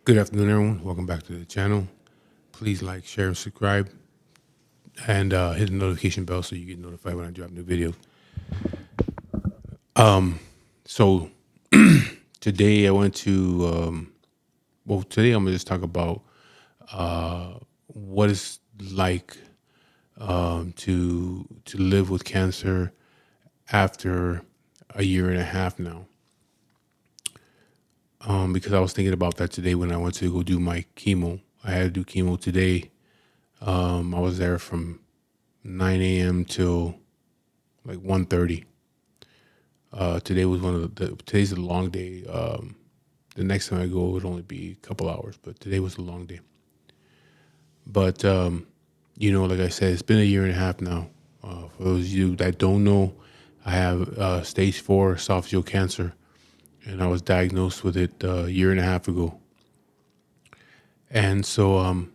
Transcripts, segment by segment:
Good afternoon, everyone. Welcome back to the channel. Please like, share, and subscribe, and hit the notification bell so you get notified when I drop new videos. So today I went to today I'm gonna just talk about what it's like to live with cancer after a year and a half now. Because I was thinking about that today when I went to go do my chemo. I had to do chemo today. I was there from 9 a.m. till like 1:30. Today was today's a long day. The next time I go, it would only be a couple hours, but today was a long day. But, like I said, it's been a year and a half now. For those of you that don't know, I have stage 4 esophageal cancer, and I was diagnosed with it a year and a half ago. And so,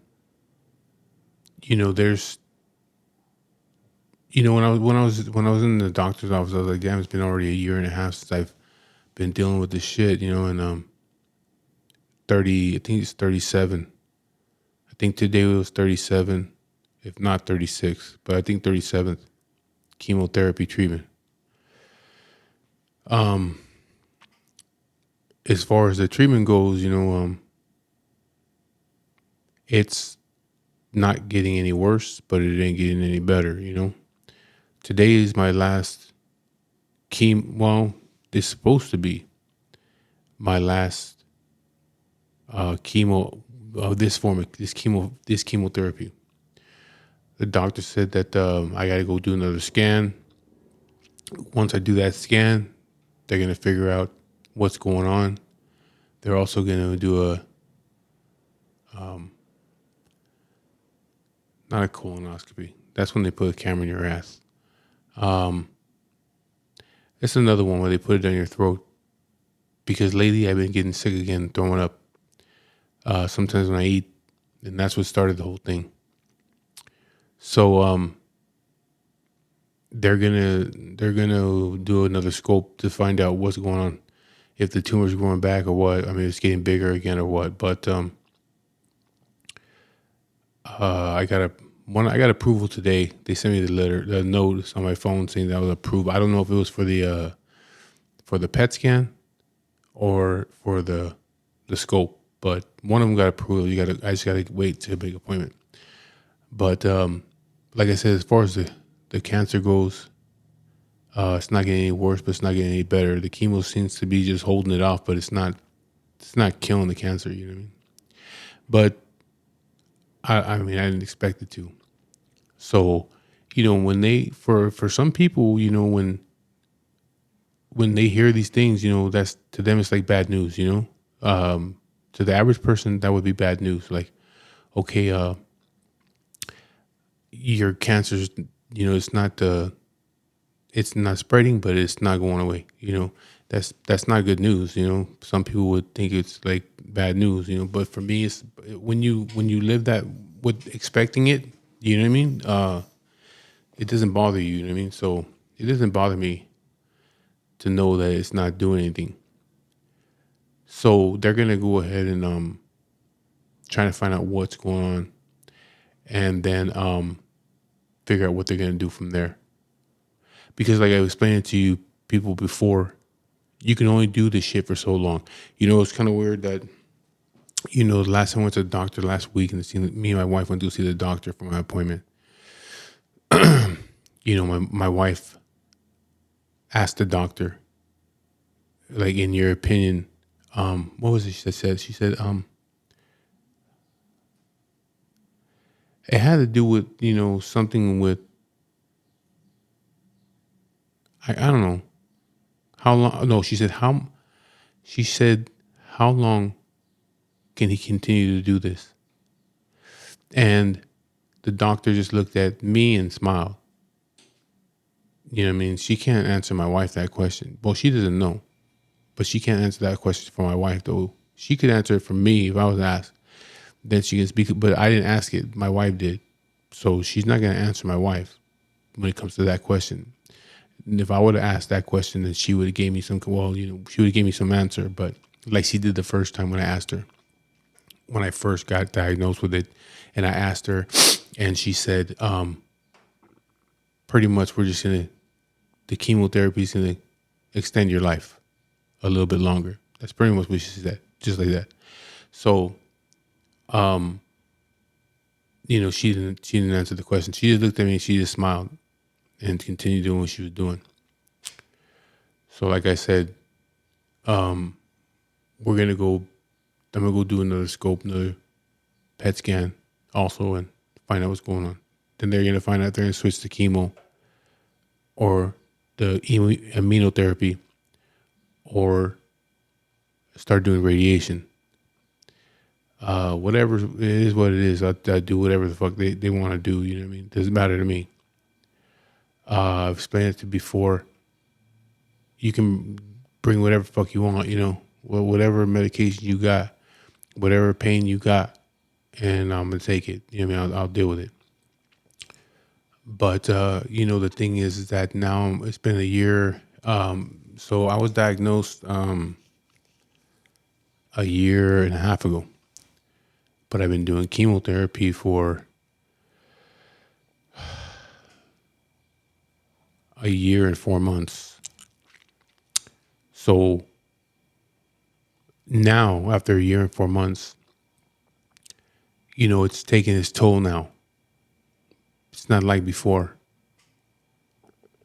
there's, when I was in the doctor's office, I was like, damn, it's been already a year and a half since I've been dealing with this shit, and 30, I think it's 37. I think today was 37, if not 36, but I think 37th chemotherapy treatment. As far as the treatment goes, it's not getting any worse, but it ain't getting any better, Today is my last chemo. Well, it's supposed to be my last chemo of this chemotherapy. The doctor said that I got to go do another scan. Once I do that scan, they're going to figure out what's going on. They're also going to do not a colonoscopy. That's when they put a camera in your ass. It's another one where they put it down your throat, because lately I've been getting sick again, throwing up. Sometimes when I eat, and that's what started the whole thing. So they're gonna do another scope to find out what's going on, if the tumor's growing back or what. I mean, it's getting bigger again or what. But I got approval today. They sent me the notice on my phone saying that I was approved. I don't know if it was for the PET scan or for the scope, but one of them got approved. I just gotta wait to make an appointment. But like I said, as far as the cancer goes, it's not getting any worse, but it's not getting any better. The chemo seems to be just holding it off, but it's not killing the cancer. You know what I mean? But I mean, I didn't expect it to. So, when for some people, when they hear these things, that's, to them, it's like bad news, to the average person, that would be bad news. Like, okay, your cancer's, it's not spreading, but it's not going away. That's not good news. Some people would think it's like bad news, but for me, it's when you live that with expecting it, you know what I mean? It doesn't bother you, you know what I mean? So it doesn't bother me to know that it's not doing anything. So they're going to go ahead and trying to find out what's going on and then figure out what they're gonna do from there. Because like I was explaining to you people before, you can only do this shit for so long. It's kind of weird that the last time I went to the doctor last week, and me and my wife went to see the doctor for my appointment. My wife asked the doctor, like, in your opinion, what was it she said? She said, it had to do with, something with, I don't know how long. No, she said, how long can he continue to do this? And the doctor just looked at me and smiled. You know what I mean? She can't answer my wife that question. Well, she doesn't know, but she can't answer that question for my wife, though. She could answer it for me if I was asked. Then she can speak, but I didn't ask it. My wife did. So she's not going to answer my wife when it comes to that question. And if I would have asked that question, then she would have gave me she would have gave me some answer. But like she did the first time when I asked her, when I first got diagnosed with it, and I asked her, and she said, pretty much the chemotherapy is going to extend your life a little bit longer. That's pretty much what she said, just like that. So, she didn't answer the question. She just looked at me and she just smiled and continued doing what she was doing. So, like I said, we're gonna go. I'm gonna go do another PET scan, also, and find out what's going on. Then they're gonna find out they're gonna switch to chemo, or the immunotherapy, or start doing radiation. Whatever it is, what it is, I do whatever the fuck they want to do. You know what I mean? Doesn't matter to me. I've explained it to before. You can bring whatever fuck you want, whatever medication you got, whatever pain you got, and I'm gonna take it. You know what I mean? I'll deal with it. But the thing is that now it's been a year. So I was diagnosed a year and a half ago, but I've been doing chemotherapy for a year and 4 months. So now, after a year and 4 months, it's taking its toll now. It's not like before.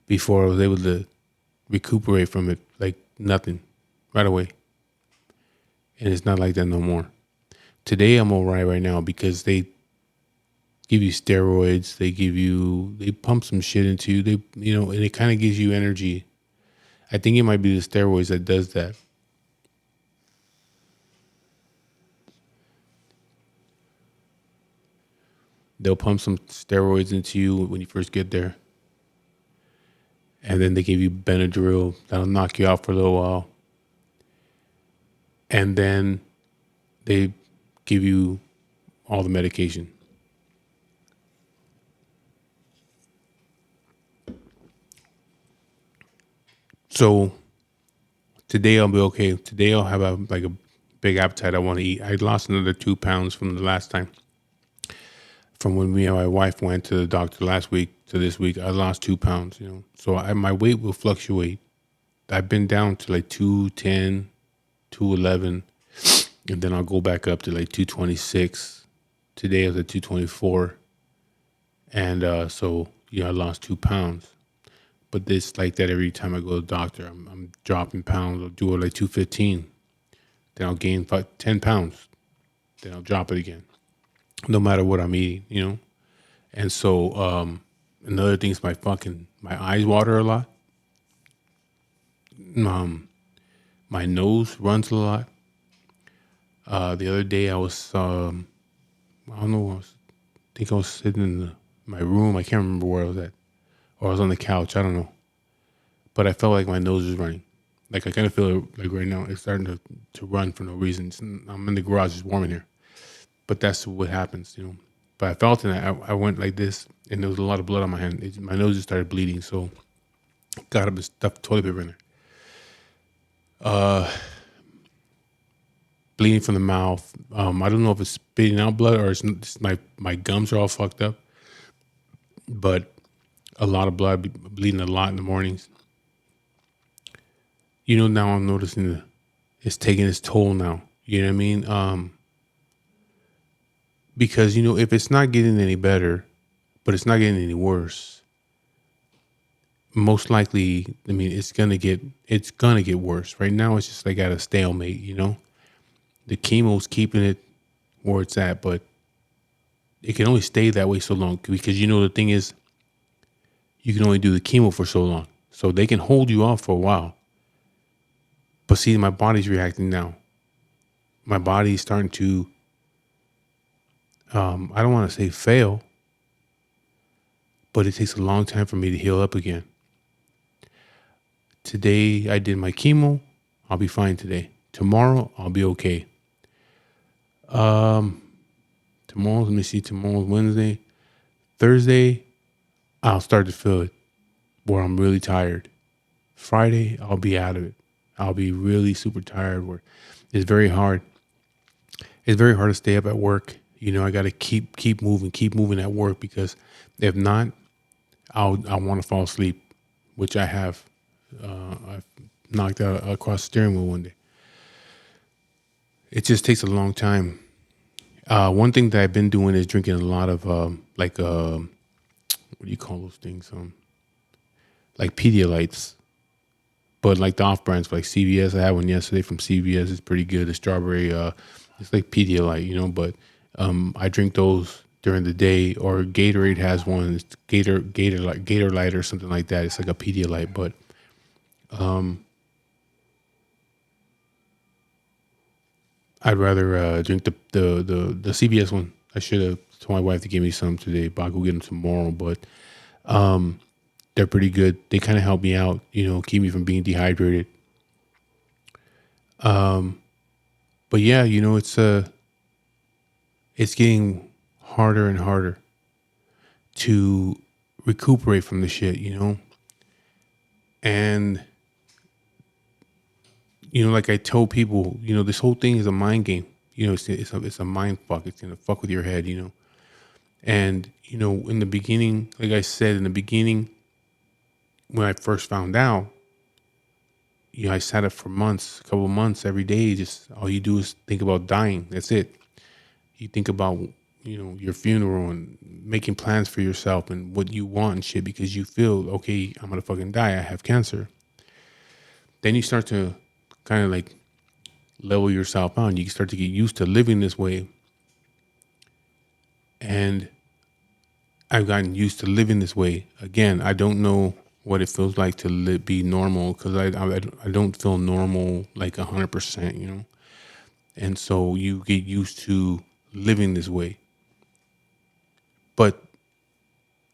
Before I was able to recuperate from it like nothing right away. And it's not like that no more. Today I'm all right now because they give you steroids. They pump some shit into you. And it kind of gives you energy. I think it might be the steroids that does that. They'll pump some steroids into you when you first get there. And then they give you Benadryl. That'll knock you out for a little while. And then they give you all the medication. So today I'll be okay. Today I'll have a big appetite. I want to eat. I lost another 2 pounds from the last time. From when me and my wife went to the doctor last week to this week, I lost 2 pounds. So my weight will fluctuate. I've been down to like 210, 211, and then I'll go back up to like 226. Today I was at 224, and I lost 2 pounds. But it's like that every time I go to the doctor. I'm dropping pounds. I'll do it like 215. Then I'll gain 10 pounds. Then I'll drop it again. No matter what I'm eating, And so another thing is my eyes water a lot. My nose runs a lot. The other day I was, I don't know, I think I was sitting in my room. I can't remember where I was at. Or I was on the couch. I don't know. But I felt like my nose was running. Like I kind of feel it like right now. It's starting to run for no reason. I'm in the garage. It's warm in here. But that's what happens, But I felt it. I went like this, and there was a lot of blood on my hand. My nose just started bleeding. So got up and stuffed toilet paper in there. bleeding from the mouth. I don't know if it's spitting out blood or it's my gums are all fucked up, but a lot of blood, bleeding a lot in the mornings. Now I'm noticing it's taking its toll now. You know what I mean? Because if it's not getting any better, but it's not getting any worse, most likely, I mean, it's gonna get worse. Right now, it's just like at a stalemate. The chemo's keeping it where it's at, but it can only stay that way so long because the thing is, you can only do the chemo for so long, so they can hold you off for a while. But see, my body's reacting now. My body's starting to, I don't want to say fail, but it takes a long time for me to heal up again. Today, I did my chemo. I'll be fine today. Tomorrow, I'll be okay. Let me see, tomorrow's Wednesday. Thursday, I'll start to feel it where I'm really tired. Friday, I'll be out of it. I'll be really super tired where it's very hard. It's very hard to stay up at work. I got to keep moving at work because if not, I want to fall asleep, which I have. I've knocked out across the steering wheel one day. It just takes a long time. One thing that I've been doing is drinking a lot of what do you call those things? Like Pedialytes, but like the off brands, like CVS. I had one yesterday from CVS. It's pretty good. The strawberry, it's like Pedialyte, but I drink those during the day. Or Gatorade has one. It's Gatorlight or something like that. It's like a Pedialyte, but I'd rather drink the CVS one. I should have told my wife to give me some today, but I'll go get them tomorrow. But they're pretty good. They kind of help me out, keep me from being dehydrated. But yeah, it's getting harder and harder to recuperate from the shit, and like I told people, this whole thing is a mind game. It's a mind fuck. It's gonna fuck with your head, And in the beginning, like I said in the beginning, when I first found out, I sat up for months, a couple of months, every day. Just all you do is think about dying. That's it. You think about your funeral and making plans for yourself and what you want and shit because you feel okay. I'm gonna fucking die. I have cancer. Then you start to kind of like level yourself out. And you start to get used to living this way. And I've gotten used to living this way. Again, I don't know what it feels like to be normal because I don't feel normal like 100%, And so you get used to living this way. But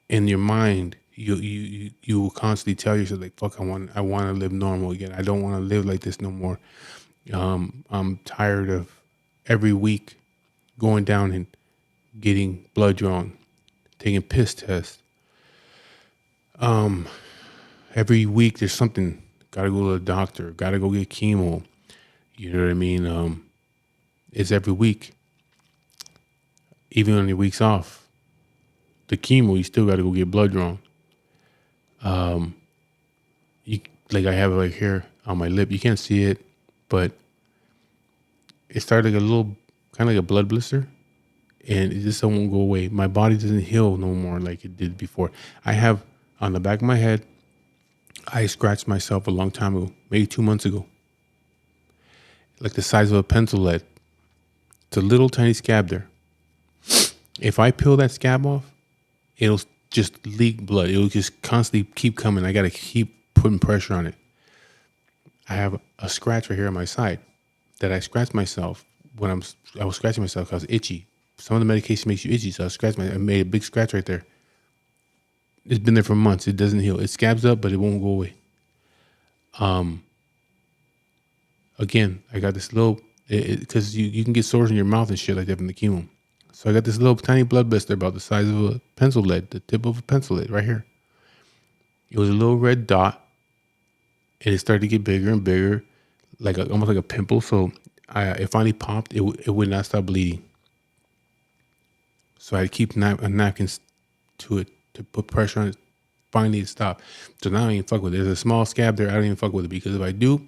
in your mind, you will constantly tell yourself like, fuck, I want to live normal again. I don't want to live like this no more. I'm tired of every week going down and getting blood drawn, taking piss tests. Every week there's something. Gotta go to the doctor. Gotta go get chemo. You know what I mean? It's every week. Even on your weeks off, the chemo, you still gotta go get blood drawn. Like I have it like here on my lip. You can't see it, but it started like a little, kind of like a blood blister. And it just won't go away. My body doesn't heal no more like it did before. I have on the back of my head, I scratched myself a long time ago, maybe 2 months ago. Like the size of a pencil lead. It's a little tiny scab there. If I peel that scab off, it'll just leak blood. It'll just constantly keep coming. I got to keep putting pressure on it. I have a scratch right here on my side that I scratched myself when I was scratching myself because I was itchy. Some of the medication makes you itchy, so I made a big scratch right there. It's been there for months. It doesn't heal. It scabs up, but it won't go away. Again, I got this little, because you can get sores in your mouth and shit like that from the chemo. So I got this little tiny blood blister about the size of a pencil lead, the tip of a pencil lead right here. It was a little red dot, and it started to get bigger and bigger, almost like a pimple. So it finally popped. It would not stop bleeding. So I keep napkins to it to put pressure on it. Finally, it stopped. So now I don't even fuck with it. There's a small scab there. I don't even fuck with it because if I do,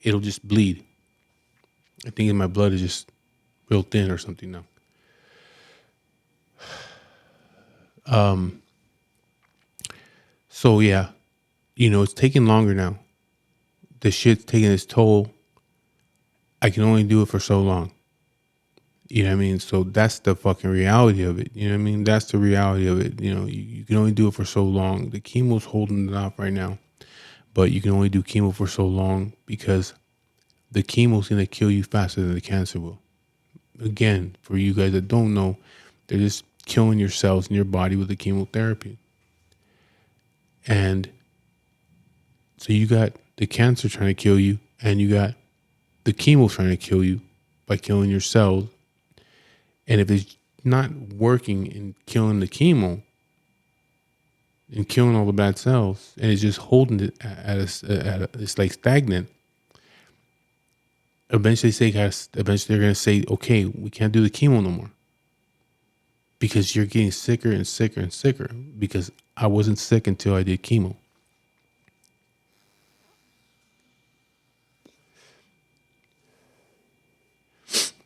it'll just bleed. I think my blood is just real thin or something now. So yeah, it's taking longer now. The shit's taking its toll. I can only do it for so long. You know what I mean? So that's the fucking reality of it. You know what I mean? That's the reality of it. You can only do it for so long. The chemo's holding it off right now, but you can only do chemo for so long because the chemo's going to kill you faster than the cancer will. Again, for you guys that don't know, they're just killing your cells in your body with the chemotherapy. And so you got the cancer trying to kill you, and you got the chemo trying to kill you by killing your cells. And if it's not working and killing the chemo and killing all the bad cells, and it's just holding it it's like stagnant, eventually they're going to say, okay, we can't do the chemo no more because you're getting sicker and sicker and sicker, because I wasn't sick until I did chemo.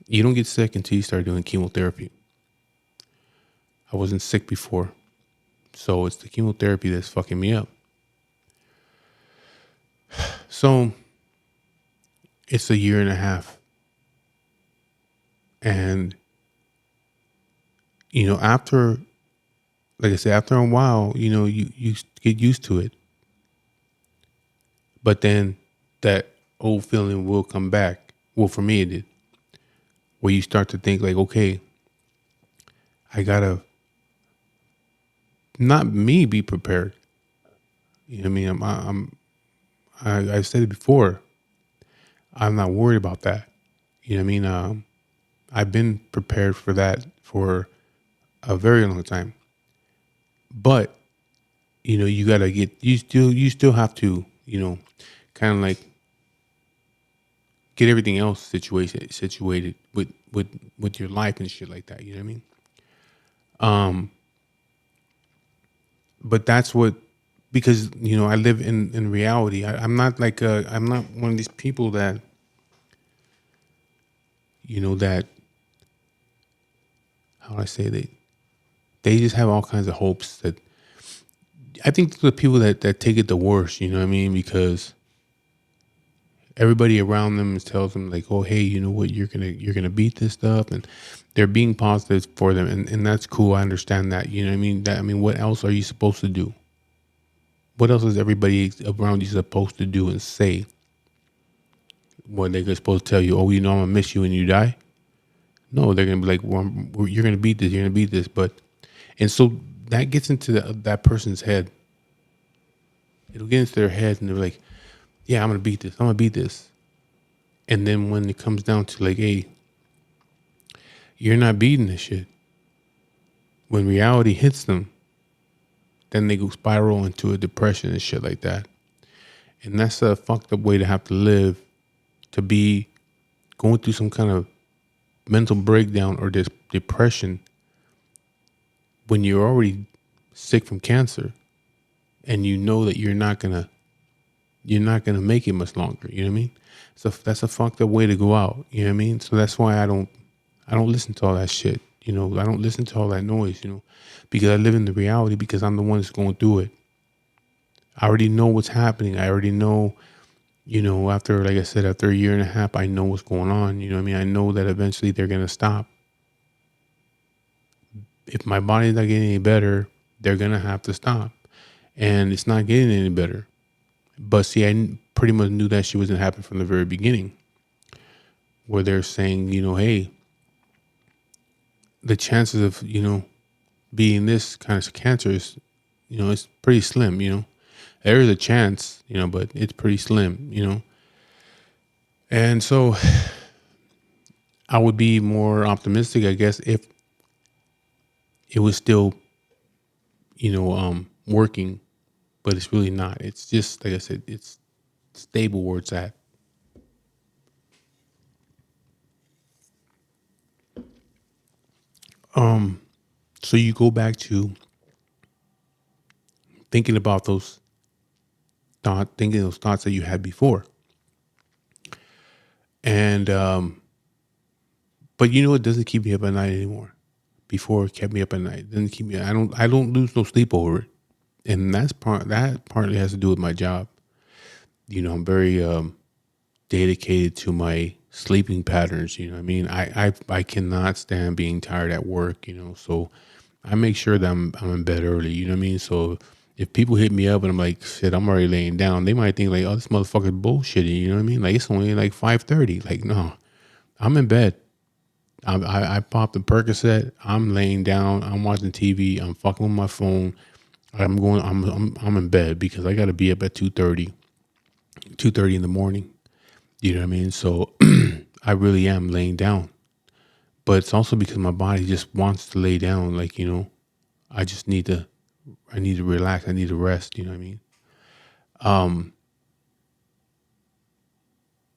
You don't get sick until you start doing chemotherapy. I wasn't sick before. So it's the chemotherapy that's fucking me up. So it's a year and a half. And, after, like I said, after a while, you get used to it. But then that old feeling will come back. Well, for me, it did. Where you start to think like, okay, I gotta not me be prepared. You know what I mean? I said it before. I'm not worried about that. You know what I mean? I've been prepared for that for a very long time. But you gotta you still have to kind of like get everything else situated with your life and shit like that. You know what I mean? But that's what, because I live in reality. I'm not like I'm not one of these people that that, how do I say, they just have all kinds of hopes. That I think the people that take it the worst. You know what I mean? Because everybody around them tells them like, oh, hey, you know what, you're gonna beat this stuff, and they're being positive for them, and that's cool. I understand that. You know what I mean? What else are you supposed to do? What else is everybody around you supposed to do and say? What they're supposed to tell you? Oh, I'm gonna miss you when you die. No, they're gonna be like, well, you're gonna beat this. You're gonna beat this. And so that gets into that person's head. It'll get into their head, and they're like, yeah, I'm gonna beat this. I'm gonna beat this. And then when it comes down to like, hey, you're not beating this shit. When reality hits them, then they go spiral into a depression and shit like that. And that's a fucked up way to have to live, to be going through some kind of mental breakdown or this depression when you're already sick from cancer, and you know that you're not gonna make it much longer. You know what I mean? So that's a fucked up way to go out. You know what I mean? So that's why I don't listen to all that shit. I don't listen to all that noise. Because I live in the reality, because I'm the one that's going through it. I already know what's happening. I already know, after, like I said, after a year and a half, I know what's going on. You know what I mean? I know that eventually they're going to stop. If my body's not getting any better, they're going to have to stop. And it's not getting any better. But see, I pretty much knew that shit was going to happen from the very beginning, where they're saying, hey, the chances of, being this kind of cancer is, it's pretty slim, There is a chance, but it's pretty slim. And so I would be more optimistic, I guess, if it was still, working, but it's really not. It's just, like I said, it's stable where it's at. So you go back to thinking about thinking those thoughts that you had before, and but it doesn't keep me up at night anymore. Before it kept me up at night. It doesn't keep me. I don't lose no sleep over it, and that partly has to do with my job. I'm very dedicated to my sleeping patterns. You know what I mean? I cannot stand being tired at work, so I make sure that I'm in bed early, you know what I mean? So if people hit me up and I'm like, shit, I'm already laying down, they might think like, oh, this motherfucker's bullshitting, you know what I mean? Like it's only like 5:30. Like, no, I'm in bed. I popped a Percocet, I'm laying down, I'm watching TV, I'm fucking with my phone. I'm in bed because I gotta be up at 2:30 in the morning. You know what I mean? So I really am laying down. But it's also because my body just wants to lay down. Like, I just I need to relax. I need to rest. You know what I mean?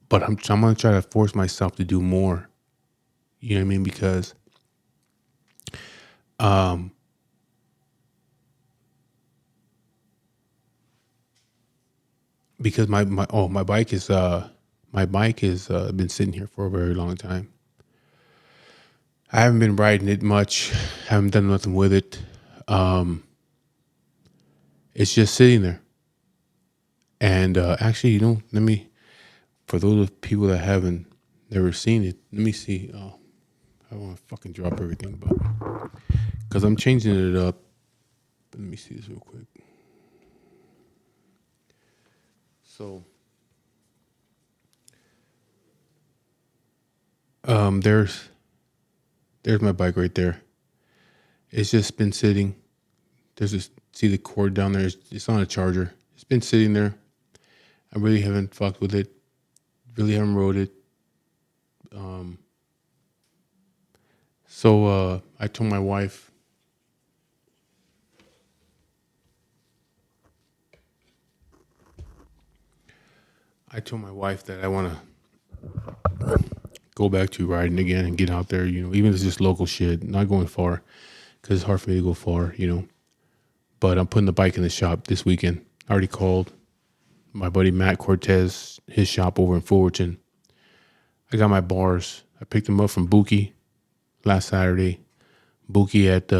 But I'm going to try to force myself to do more. You know what I mean? Um, because my bike is been sitting here for a very long time. I haven't been riding it much. Haven't done nothing with it. Um, it's just sitting there. And actually, for those of people that haven't never seen it, let me see. Oh, I don't want to fucking drop everything, but because I'm changing it up. Let me see this real quick. So, there's my bike right there. It's just been sitting. There's this, see the cord down there. It's on a charger. It's been sitting there. I really haven't fucked with it. Really haven't rode it. So I told my wife. I told my wife that I want to go back to riding again and get out there. Even if it's just local shit, not going far, because it's hard for me to go far. But I'm putting the bike in the shop this weekend. I already called my buddy Matt Cortez, his shop over in Fullerton. I got my bars. I picked them up from Buki last Saturday. Buki at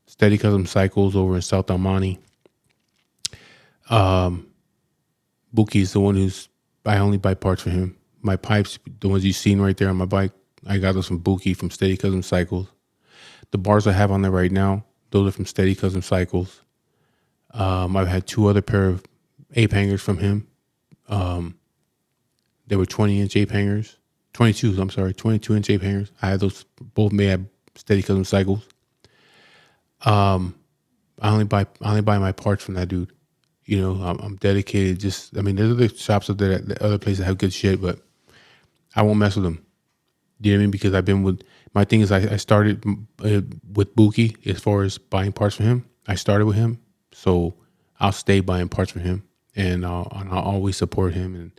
Steady Custom Cycles over in South Almani. Buki is the one I only buy parts for him. My pipes, the ones you've seen right there on my bike, I got those from Buki from Steady Custom Cycles. The bars I have on there right now, those are from Steady Custom Cycles. I've had two other pair of ape hangers from him. They were 20-inch ape hangers. 22-inch ape hangers. I had those both made at Steady Custom Cycles. I only buy my parts from that dude. I'm dedicated. There's other shops up there, other places that have good shit, but I won't mess with them. You know what I mean? Because my thing is I started with Buki as far as buying parts from him. I started with him, so I'll stay buying parts from him, and I'll always support him,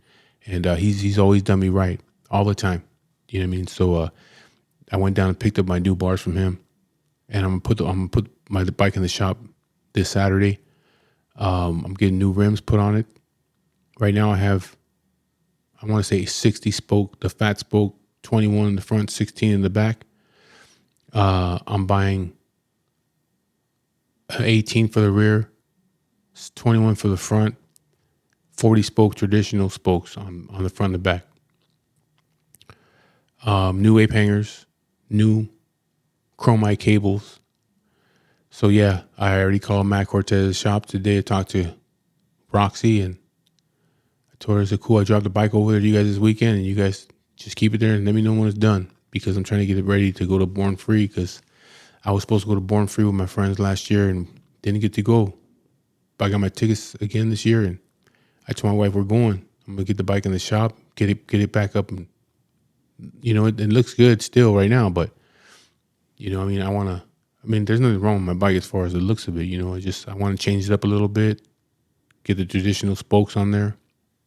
and he's always done me right all the time. You know what I mean? So I went down and picked up my new bars from him, and I'm gonna put my bike in the shop this Saturday. I'm getting new rims put on it. Right now I want to say 60 spoke, the fat spoke, 21 in the front, 16 in the back. I'm buying 18 for the rear, 21 for the front, 40 spoke traditional spokes on the front and the back. New ape hangers, new chromite cables. So yeah, I already called Matt Cortez's shop today to talk to Roxy, and I told her, it's cool. I dropped the bike over there to you guys this weekend, and you guys just keep it there and let me know when it's done, because I'm trying to get it ready to go to Born Free, because I was supposed to go to Born Free with my friends last year and didn't get to go. But I got my tickets again this year, and I told my wife we're going. I'm gonna get the bike in the shop, get it back up, and it looks good still right now. But there's nothing wrong with my bike as far as the looks of it. I want to change it up a little bit, get the traditional spokes on there,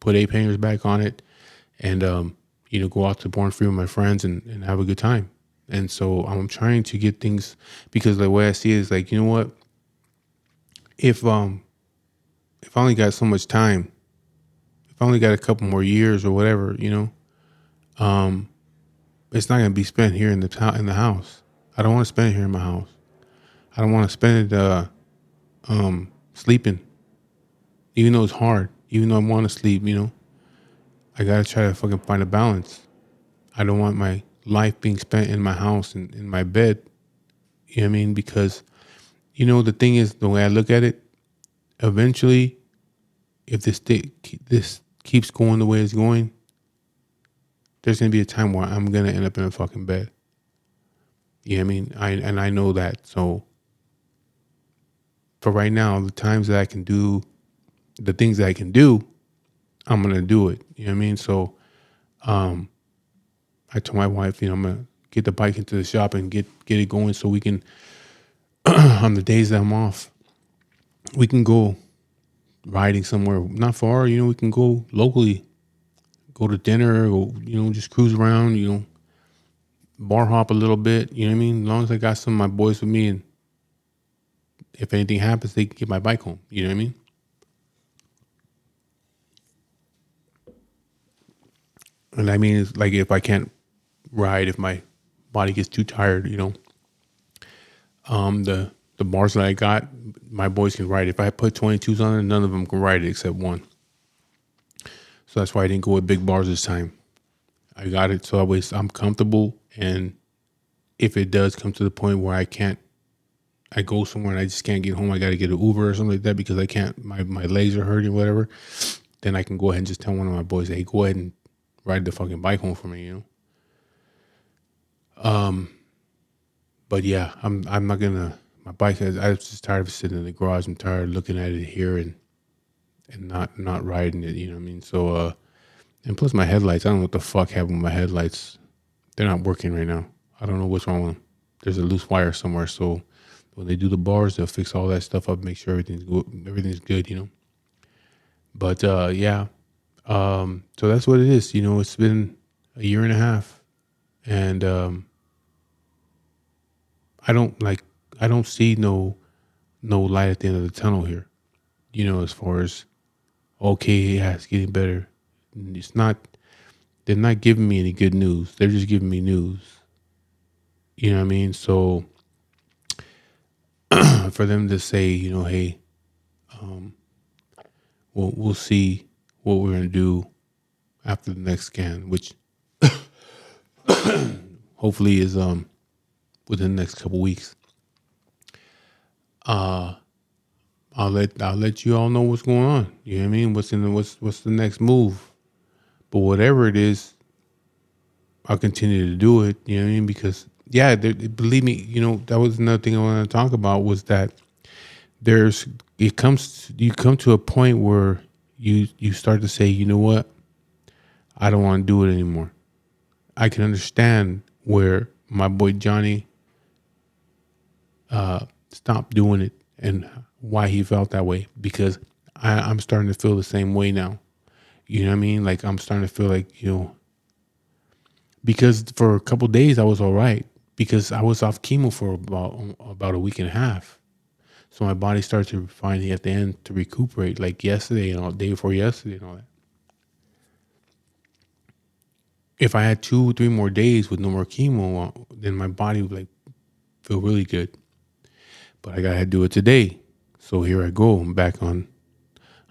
put ape hangers back on it, and go out to Born Free with my friends and have a good time. And so I'm trying to get things, because the way I see it is like, you know what? If I only got so much time, if I only got a couple more years or whatever, it's not gonna be spent here in the house. I don't want to spend it here in my house. I don't want to spend it sleeping, even though it's hard. Even though I want to sleep, I gotta try to fucking find a balance. I don't want my life being spent in my house and in my bed. You know what I mean? Because the thing is, the way I look at it, eventually, if this keeps going the way it's going, there's gonna be a time where I'm gonna end up in a fucking bed. You know what I mean? I know that. So for right now, the times that I can do the things that I can do, I'm gonna do it. You know what I mean? So I told my wife, I'm gonna get the bike into the shop and get it going so we can on the days that I'm off, we can go riding somewhere not far. We can go locally, go to dinner, or just cruise around. Bar hop a little bit. You know what I mean? As long as I got some of my boys with me, and if anything happens, they can get my bike home. You know what I mean? And I mean, it's like if I can't ride, if my body gets too tired, the bars that I got, my boys can ride. If I put 22s on it, none of them can ride it except one. So that's why I didn't go with big bars this time. I got it so I'm comfortable, and if it does come to the point where I go somewhere and I just can't get home, I got to get an Uber or something like that because I can't, my legs are hurting, whatever, then I can go ahead and just tell one of my boys, hey, go ahead and ride the fucking bike home for me, But yeah, I'm not gonna, my bike, I was just tired of sitting in the garage. I'm tired of looking at it here and not riding it, you know what I mean? So, and plus my headlights, I don't know what the fuck happened with my headlights. They're not working right now. I don't know what's wrong with them. There's a loose wire somewhere. So when they do the bars, they'll fix all that stuff up, make sure everything's good. But yeah, so that's what it is. It's been a year and a half, and I don't see no light at the end of the tunnel here. As far as okay, yeah, it's getting better. It's not. They're not giving me any good news. They're just giving me news. You know what I mean? So for them to say, hey, we'll see what we're gonna do after the next scan, which hopefully is within the next couple weeks. I'll let you all know what's going on. You know what I mean? What's the next move? But whatever it is, I'll continue to do it. You know what I mean? Because yeah, believe me, that was another thing I wanted to talk about was that you come to a point where you start to say, you know what? I don't want to do it anymore. I can understand where my boy Johnny stopped doing it and why he felt that way, because I'm starting to feel the same way now. You know what I mean? Like I'm starting to feel like, because for a couple of days I was all right because I was off chemo for about a week and a half. So my body started to finally at the end to recuperate, like yesterday and all day before yesterday and all that. If I had 2 or 3 more days with no more chemo, then my body would like feel really good. But I gotta do it today. So here I go. I'm back on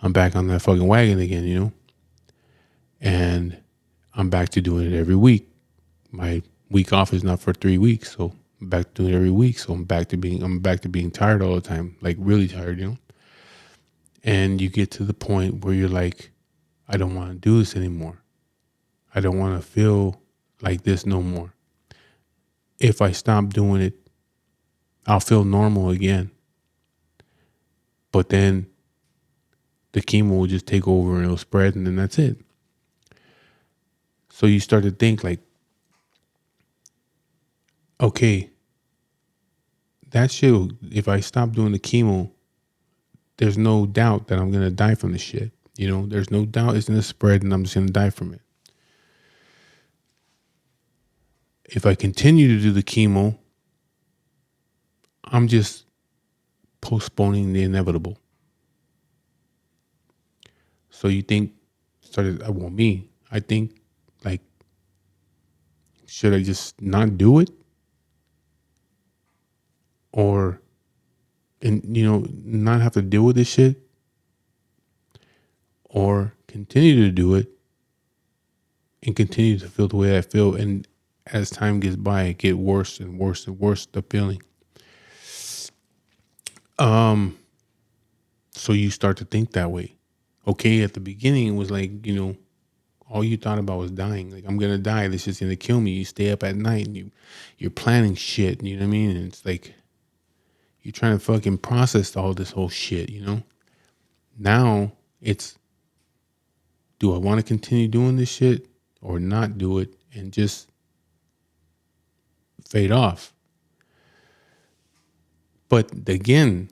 that fucking wagon again, and I'm back to doing it every week. My week off is not for 3 weeks, so I'm back to doing it every week. So I'm back to being tired all the time, like really tired. And you get to the point where you're like, I don't want to do this anymore. I don't want to feel like this no more. If I stop doing it, I'll feel normal again. But then the chemo will just take over and it'll spread, and then that's it. So you start to think like, okay, that shit, if I stop doing the chemo, there's no doubt that I'm going to die from this shit. There's no doubt it's going to spread and I'm just going to die from it. if I continue to do the chemo, I'm just postponing the inevitable. So you think, started, I want me. I think, like, should I just not do it? Or, and not have to deal with this shit? Or continue to do it and continue to feel the way I feel? And as time gets by, it get worse and worse and worse, the feeling. So you start to think that way. Okay, at the beginning, it was like, all you thought about was dying. Like, I'm gonna die. This is gonna kill me. You stay up at night and you're planning shit. You know what I mean? And it's like you're trying to fucking process all this whole shit. Now it's, do I want to continue doing this shit or not do it and just fade off? But again,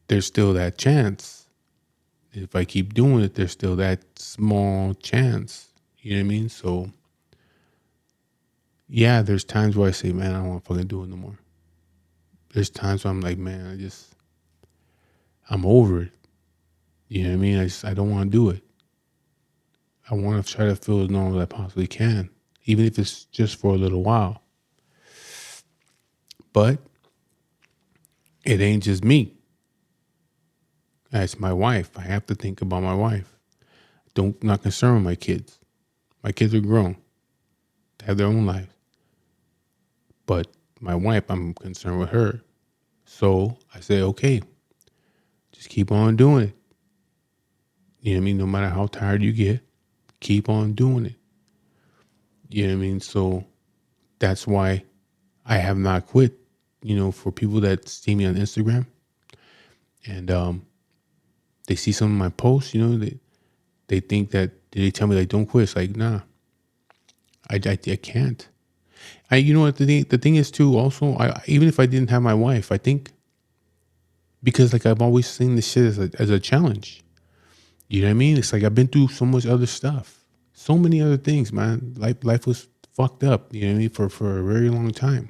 there's still that chance. If I keep doing it, there's still that small chance. You know what I mean? So yeah, there's times where I say, man, I don't want to fucking do it no more. There's times where I'm like, man, I'm over it. You know what I mean? I don't want to do it. I want to try to feel as normal as I possibly can, even if it's just for a little while. But it ain't just me. It's my wife. I have to think about my wife. Not concerned with my kids. My kids are grown. They have their own lives. But my wife, I'm concerned with her. So I say, okay, just keep on doing it. You know what I mean? No matter how tired you get, keep on doing it. You know what I mean? So that's why I have not quit. For people that see me on Instagram and they see some of my posts, they think that, they tell me like, don't quit. It's like, nah, I can't. You know what the thing is too. Also, even if I didn't have my wife, I think, because like I've always seen this shit as a challenge. You know what I mean? It's like I've been through so much other stuff, so many other things, man. Life was fucked up. You know what I mean? For a very long time.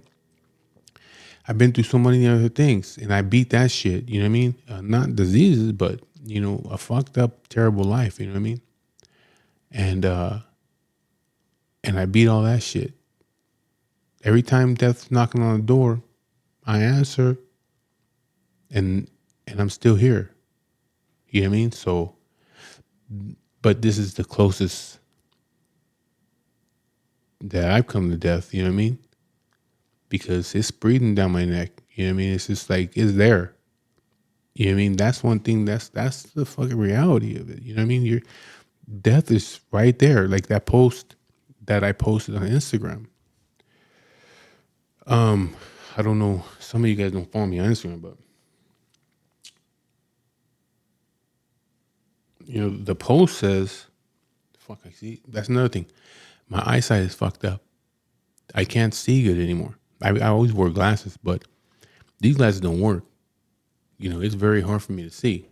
I've been through so many other things, and I beat that shit. You know what I mean? Not diseases, but a fucked up, terrible life. You know what I mean? And I beat all that shit. Every time death's knocking on the door, I answer, and I'm still here. You know what I mean? So, but this is the closest that I've come to death. You know what I mean? Because it's breathing down my neck. You know what I mean? It's just like, it's there. You know what I mean? That's one thing. That's the fucking reality of it. You know what I mean? Your death is right there. Like that post that I posted on Instagram. I don't know. Some of you guys don't follow me on Instagram, but the post says, fuck, I see. That's another thing. My eyesight is fucked up. I can't see good anymore. I always wore glasses, but these glasses don't work. It's very hard for me to see,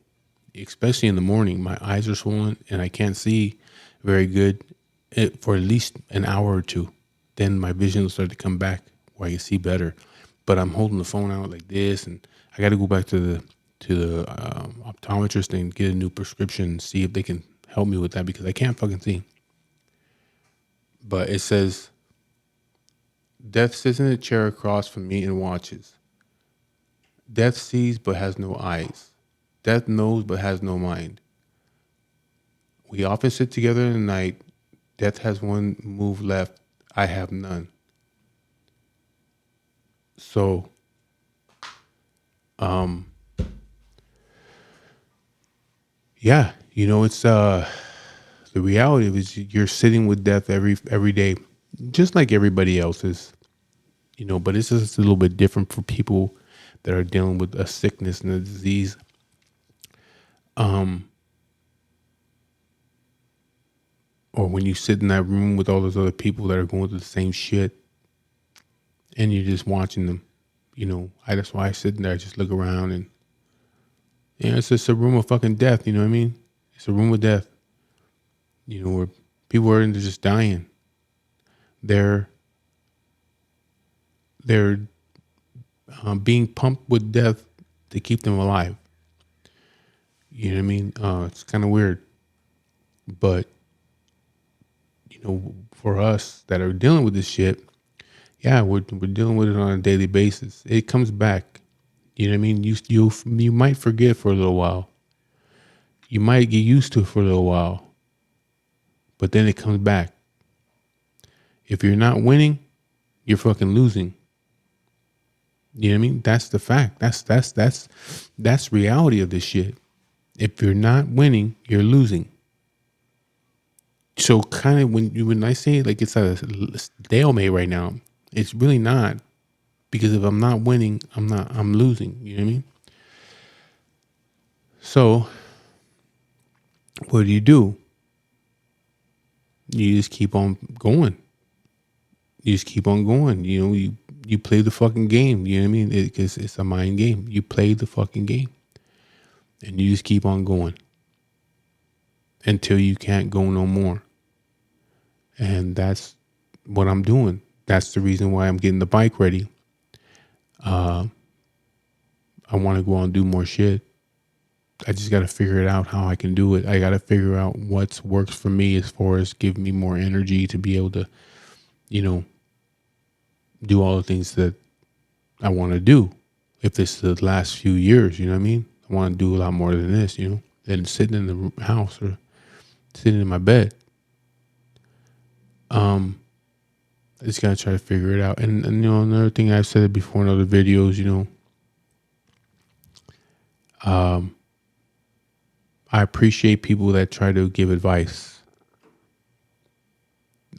especially in the morning. My eyes are swollen and I can't see very good for at least an hour or two. Then my vision will start to come back where I can see better. But I'm holding the phone out like this, and I got to go back to the optometrist and get a new prescription and see if they can help me with that, because I can't fucking see. But it says, death sits in a chair across from me and watches. Death sees but has no eyes. Death knows but has no mind. We often sit together in the night. Death has one move left. I have none. So, yeah, it's the reality of it is you're sitting with death every day, just like everybody else is. But it's just a little bit different for people that are dealing with a sickness and a disease. Or when you sit in that room with all those other people that are going through the same shit, and you're just watching them. That's why I sit there. I just look around, and it's just a room of fucking death. You know what I mean? It's a room of death. Where people are just dying. They're they're being pumped with death to keep them alive. You know what I mean? It's kind of weird, but for us that are dealing with this shit, yeah, we're dealing with it on a daily basis. It comes back. You know what I mean? You might forget for a little while. You might get used to it for a little while, but then it comes back. If you're not winning, you're fucking losing. You know what I mean? That's the fact. That's reality of this shit. If you're not winning, you're losing. So kind of when I say like it's a stalemate right now, it's really not, because if I'm not winning, I'm losing. You know what I mean? So what do? You just keep on going. You just keep on going. You play the fucking game. You know what I mean? Because it's a mind game. You play the fucking game, and you just keep on going until you can't go no more. And that's what I'm doing. That's the reason why I'm getting the bike ready. I want to go out and do more shit. I just got to figure it out how I can do it. I got to figure out what works for me as far as giving me more energy to be able to, do all the things that I want to do. If this is the last few years, you know what I mean? I want to do a lot more than this, than sitting in the house or sitting in my bed. I just got to try to figure it out. And another thing, I've said it before in other videos, I appreciate people that try to give advice.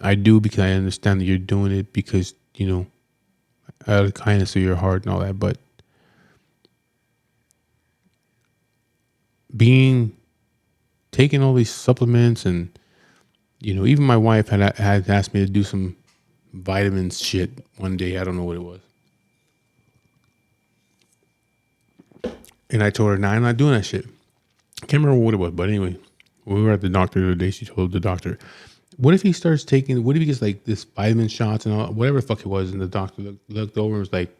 I do, because I understand that you're doing it because, out of the kindness of your heart and all that. But taking all these supplements and, even my wife had asked me to do some vitamins shit one day. I don't know what it was. And I told her, nah, I'm not doing that shit. I can't remember what it was, but anyway, when we were at the doctor the other day, she told the doctor, what if he gets like this vitamin shots and all, whatever the fuck it was, and the doctor looked over and was like,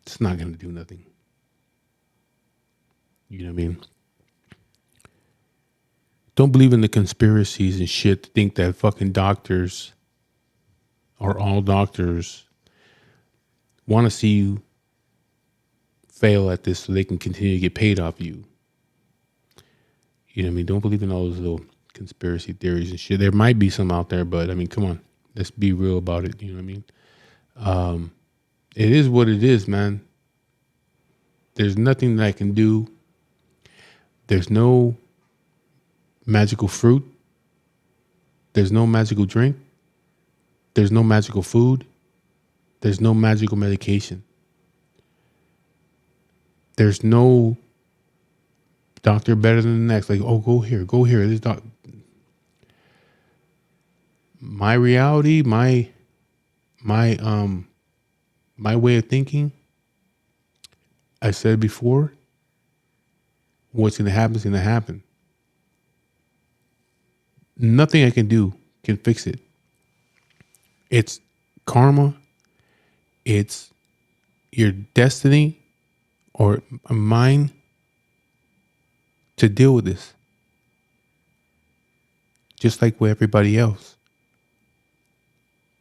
it's not going to do nothing. You know what I mean? Don't believe in the conspiracies and shit to think that fucking doctors or all doctors want to see you fail at this so they can continue to get paid off you. You know what I mean? Don't believe in all those little conspiracy theories and shit. There might be some out there, but I mean, come on, let's be real about it. You know what I mean? It is what it is, man. There's nothing that I can do. There's no magical fruit. There's no magical drink. There's no magical food. There's no magical medication. There's no doctor better than the next. Like, oh, go here. This doc. My reality, my way of thinking, I said before, what's going to happen is going to happen. Nothing I can do can fix it. It's karma. It's your destiny or mine to deal with this. Just like with everybody else.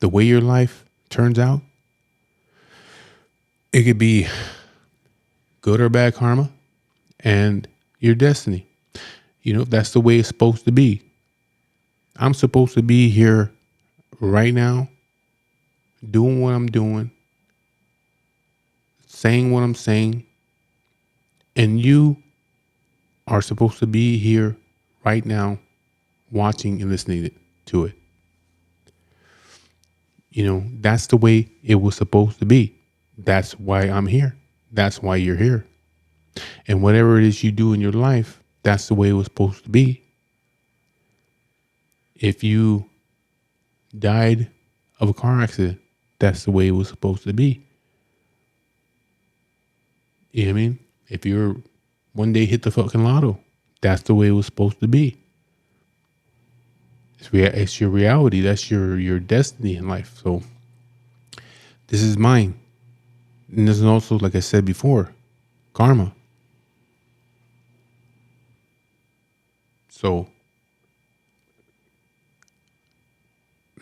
The way your life turns out, it could be good or bad karma and your destiny. That's the way it's supposed to be. I'm supposed to be here right now, doing what I'm doing, saying what I'm saying, and you are supposed to be here right now, watching and listening to it. That's the way it was supposed to be. That's why I'm here. That's why you're here. And whatever it is you do in your life, that's the way it was supposed to be. If you died of a car accident, that's the way it was supposed to be. You know what I mean? If you're one day hit the fucking lotto, that's the way it was supposed to be. It's your reality. That's your destiny in life. So This is mine. And this is also, like I said before, karma. So,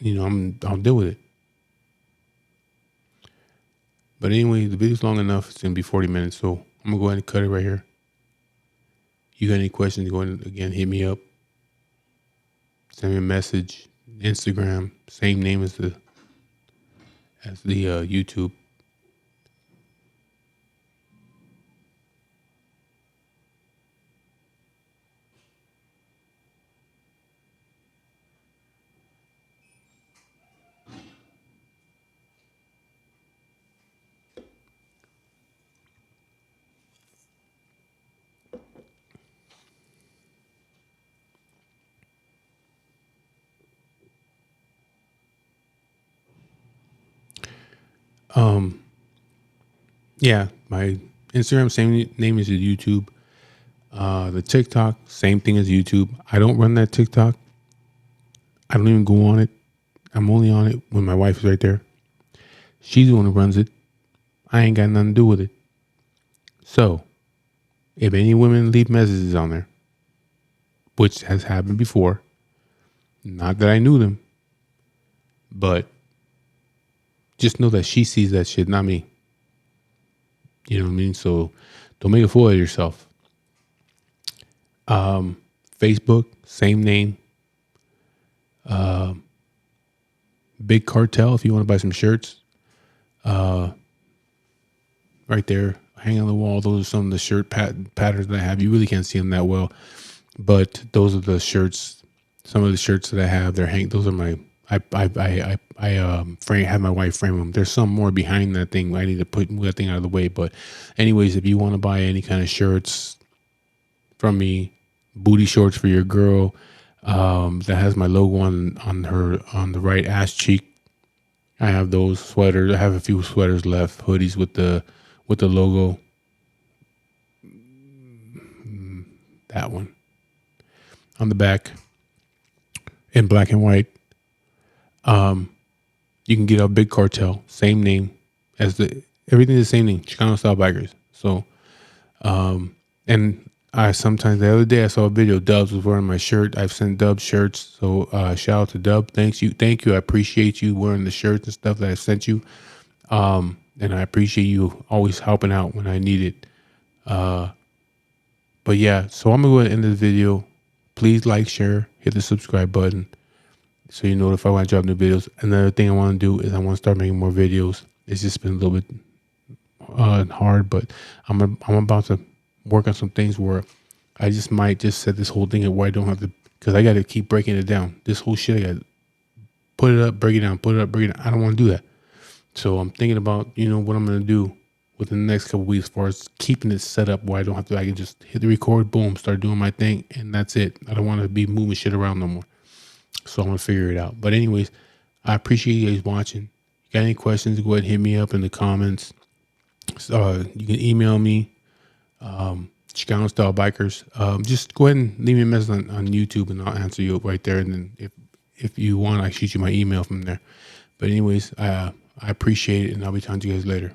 I'll deal with it. But anyway, the video's long enough. It's gonna be 40 minutes, so I'm gonna go ahead and cut it right here. You got any questions? Go ahead and, again, hit me up. Send me a message. Instagram, same name as the YouTube. Yeah, my Instagram, same name as the YouTube. The TikTok, same thing as YouTube. I don't run that TikTok. I don't even go on it. I'm only on it when my wife is right there. She's the one who runs it. I ain't got nothing to do with it. So, if any women leave messages on there, which has happened before, not that I knew them, but just know that she sees that shit, not me. You know what I mean? So, don't make a fool of yourself. Facebook, same name. Big Cartel, if you want to buy some shirts. Right there, hanging on the wall. Those are some of the shirt patterns that I have. You really can't see them that well, but those are the shirts. Some of the shirts that I have, they're hang. Those are my. I frame have my wife frame them. There's some more behind that thing. I need to move that thing out of the way. But, anyways, if you want to buy any kind of shirts from me, booty shorts for your girl, that has my logo on the right ass cheek. I have those sweaters. I have a few sweaters left, hoodies with the logo. That one on the back in black and white. You can get a Big Cartel, same name as everything's the same name, Chicano Style Bikers. So, and I sometimes the other day I saw a video. Dubs was wearing my shirt. I've sent Dubs shirts. So shout out to Dub. Thank you. I appreciate you wearing the shirts and stuff that I sent you. And I appreciate you always helping out when I need it. But yeah, so I'm gonna go ahead and end this video. Please like, share, hit the subscribe button so you're notified when I drop new videos. Another thing I want to do is I want to start making more videos. It's just been a little bit hard, but I'm about to work on some things where I just might just set this whole thing up where I don't have to, because I got to keep breaking it down. This whole shit, I got to put it up, break it down, put it up, break it down. I don't want to do that. So I'm thinking about, what I'm going to do within the next couple of weeks as far as keeping it set up where I don't have to, I can just hit the record, boom, start doing my thing, and that's it. I don't want to be moving shit around no more. So I'm going to figure it out. But anyways, I appreciate you guys watching. You got any questions, go ahead and hit me up in the comments. You can email me, Chicano Style Bikers. Just go ahead and leave me a message on YouTube and I'll answer you right there. And then if you want, I shoot you my email from there. But anyways, I appreciate it and I'll be talking to you guys later.